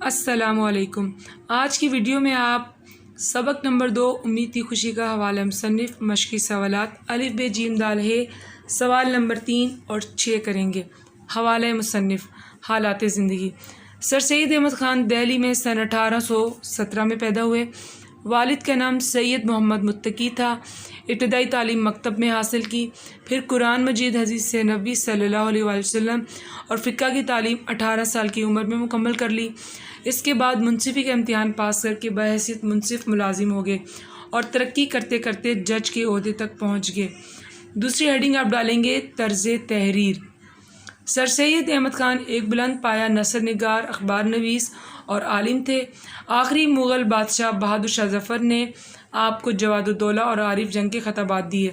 السلام علیکم۔ آج کی ویڈیو میں آپ سبق نمبر 2 امید کی خوشی کا حوالہ مصنف مشقی سوالات الف ب ج د ہ سوال نمبر 3 اور 6 کریں گے۔ حوالہ مصنف حالات زندگی۔ سر سید احمد خان دہلی میں سن 1817 میں پیدا ہوئے۔ والد کا نام سید محمد متقی تھا۔ ابتدائی تعلیم مکتب میں حاصل کی، پھر قرآن مجید حدیث نبوی صلی اللہ علیہ وآلہ وسلم اور فقہ کی تعلیم 18 سال کی عمر میں مکمل کر لی۔ اس کے بعد منصفی کا امتحان پاس کر کے بحیثیت منصف ملازم ہو گئے اور ترقی کرتے کرتے جج کے عہدے تک پہنچ گئے۔ دوسری ہیڈنگ آپ ڈالیں گے طرز تحریر۔ سر سید احمد خان ایک بلند پایہ نثر نگار، اخبار نویس اور عالم تھے۔ آخری مغل بادشاہ بہادر شاہ ظفر نے آپ کو جواد الدولہ اور عارف جنگ کے خطابات دیے۔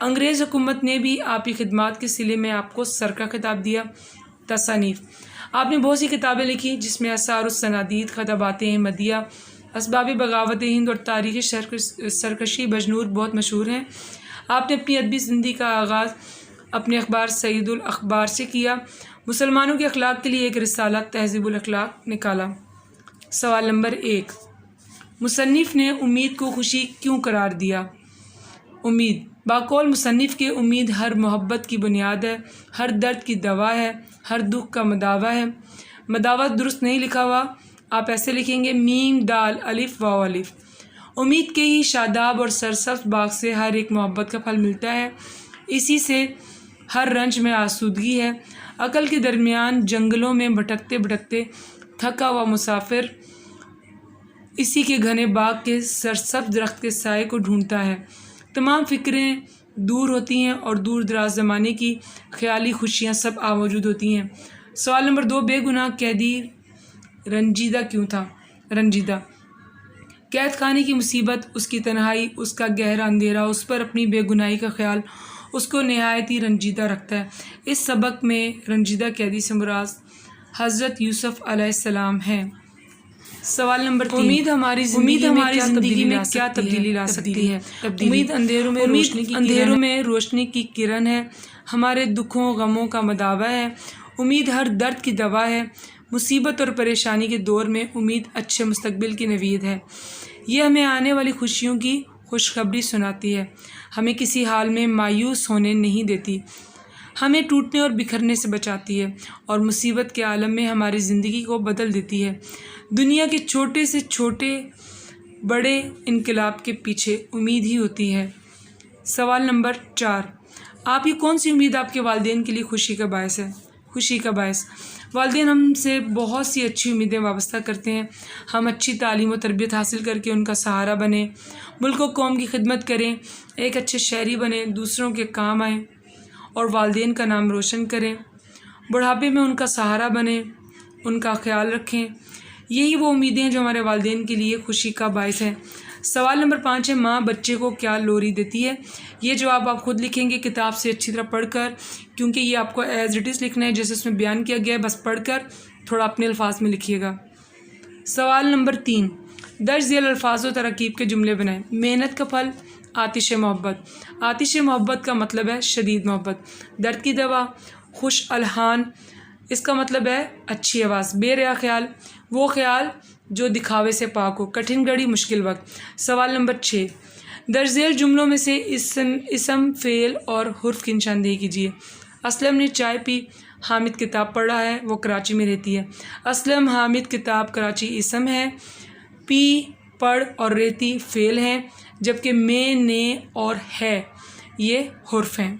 انگریز حکومت نے بھی آپ کی خدمات کے صلے میں آپ کو سر کا خطاب دیا۔ تصانیف: آپ نے بہت سی کتابیں لکھی جس میں آثار الصنادید، خطابات احمدیہ، اسباب بغاوت ہند اور تاریخ سرکشی بجنور بہت مشہور ہیں۔ آپ نے اپنی ادبی زندگی کا آغاز اپنے اخبار سید الاخبار سے کیا۔ مسلمانوں کے اخلاق کے لیے ایک رسالہ تہذیب الاخلاق نکالا۔ سوال نمبر 1، مصنف نے امید کو خوشی کیوں قرار دیا؟ امید: باقول مصنف کے امید ہر محبت کی بنیاد ہے، ہر درد کی دوا ہے، ہر دکھ کا مداوا ہے۔ مداوا درست نہیں لکھا ہوا، آپ ایسے لکھیں گے میم دال الف واو الف۔ امید کے ہی شاداب اور سرسبز باغ سے ہر ایک محبت کا پھل ملتا ہے، اسی سے ہر رنج میں آسودگی ہے۔ عقل کے درمیان جنگلوں میں بھٹکتے بھٹکتے تھکا ہوا مسافر اسی کے گھنے باغ کے سرسبز درخت کے سائے کو ڈھونڈتا ہے۔ تمام فکریں دور ہوتی ہیں اور دور دراز زمانے کی خیالی خوشیاں سب موجود ہوتی ہیں۔ سوال نمبر 2، بے گناہ قیدی رنجیدہ کیوں تھا؟ رنجیدہ: قید خانے کی مصیبت، اس کی تنہائی، اس کا گہرا اندھیرا، اس پر اپنی بے گناہی کا خیال اس کو نہایت ہی رنجیدہ رکھتا ہے۔ اس سبق میں رنجیدہ قیدی سے مراد حضرت یوسف علیہ السلام ہیں۔ سوال نمبر 3، امید ہماری زندگی میں کیا تبدیلی لا سکتی ہے؟ امید اندھیروں میں روشنی کی کرن ہے، ہمارے دکھوں غموں کا مداوا ہے۔ امید ہر درد کی دوا ہے۔ مصیبت اور پریشانی کے دور میں امید اچھے مستقبل کی نوید ہے۔ یہ ہمیں آنے والی خوشیوں کی خوشخبری سناتی ہے، ہمیں کسی حال میں مایوس ہونے نہیں دیتی، ہمیں ٹوٹنے اور بکھرنے سے بچاتی ہے اور مصیبت کے عالم میں ہماری زندگی کو بدل دیتی ہے۔ دنیا کے چھوٹے سے چھوٹے بڑے انقلاب کے پیچھے امید ہی ہوتی ہے۔ سوال نمبر 4، آپ کی کون سی امید آپ کے والدین کے لیے خوشی کا باعث ہے؟ خوشی کا باعث: والدین ہم سے بہت سی اچھی امیدیں وابستہ کرتے ہیں۔ ہم اچھی تعلیم و تربیت حاصل کر کے ان کا سہارا بنیں، ملک و قوم کی خدمت کریں، ایک اچھے شہری بنیں، دوسروں کے کام آئیں اور والدین کا نام روشن کریں، بڑھاپے میں ان کا سہارا بنیں، ان کا خیال رکھیں۔ یہی وہ امیدیں ہیں جو ہمارے والدین کے لیے خوشی کا باعث ہیں۔ سوال نمبر 5 ہے، ماں بچے کو کیا لوری دیتی ہے؟ یہ جواب آپ خود لکھیں گے کتاب سے اچھی طرح پڑھ کر، کیونکہ یہ آپ کو ایز اٹ از لکھنا ہے جیسے اس میں بیان کیا گیا ہے، بس پڑھ کر تھوڑا اپنے الفاظ میں لکھیے گا۔ سوال نمبر 3، درج ذیل الفاظ و تراکیب کے جملے بنائیں۔ محنت کا پھل، آتش محبت۔ آتش محبت کا مطلب ہے شدید محبت۔ درد کی دوا، خوش الحان، اس کا مطلب ہے اچھی آواز۔ بے ریا خیال، وہ خیال جو دکھاوے سے پاک ہو۔ کٹھن گھڑی، مشکل وقت۔ سوال نمبر 6، درج ذیل جملوں میں سے اسم، فعل اور حرف کی نشاندہی کیجیے۔ اسلم نے چائے پی، حامد کتاب پڑھ رہا ہے، وہ کراچی میں رہتی ہے۔ اسلم، حامد، کتاب، کراچی اسم ہے، پی، پڑھ اور رہتی فعل ہیں، جبکہ میں، نے اور ہے یہ حرف ہیں۔